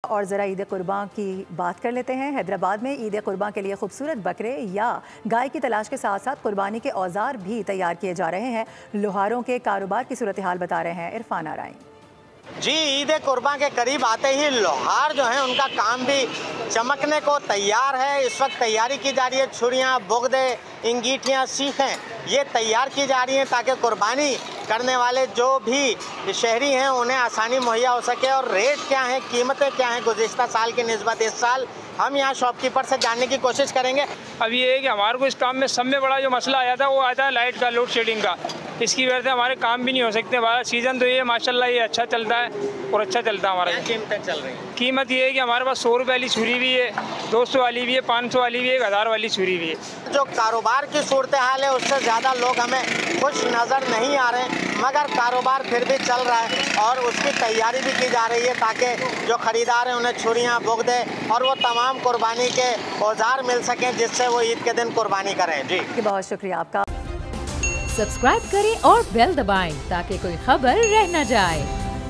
और ज़रा ईद कुर्बान की बात कर लेते हैं। हैदराबाद में ईद कुर्बान के लिए खूबसूरत बकरे या गाय की तलाश के साथ साथ कुर्बानी के औजार भी तैयार किए जा रहे हैं। लोहारों के कारोबार की सूरत हाल बता रहे हैं इरफान आराई। जी, ईद कुर्बान के करीब आते ही लोहार जो हैं उनका काम भी चमकने को तैयार है। इस वक्त तैयारी की जा रही है। छुरियाँ, बोगदे, इंगीठियाँ, सीखें ये तैयार की जा रही हैं ताकि कुर्बानी करने वाले जो भी शहरी हैं उन्हें आसानी मुहैया हो सके। और रेट क्या हैं, कीमतें क्या हैं गुज़िश्ता साल की निस्बत इस साल, हम यहाँ शॉपकीपर से जानने की कोशिश करेंगे। अब ये है कि हमारे को इस काम में सब में बड़ा जो मसला आया था वो आया था लाइट का, लोड शेडिंग का। इसकी वजह से हमारे काम भी नहीं हो सकते। हमारा सीज़न तो ये माशाल्लाह ये अच्छा चलता है और अच्छा चलता है हमारा। क्या कीमतें चल रही हैं? कीमत ये है कि हमारे पास 100 रुपये वाली छुरी भी है, 200 वाली भी है, 500 वाली भी है, 1000 वाली छुरी भी है। जो कारोबार की सूरत हाल है उससे ज़्यादा लोग हमें खुश नज़र नहीं आ रहे, मगर कारोबार फिर भी चल रहा है और उसकी तैयारी भी की जा रही है ताकि जो ख़रीदार हैं उन्हें छुरियाँ, बोगदे और वो तमाम कुर्बानी के औजार मिल सकें जिससे वो ईद के दिन कुर्बानी करें। जी बहुत शुक्रिया आपका। सब्सक्राइब करें और बेल दबाएं ताकि कोई खबर रह न जाए।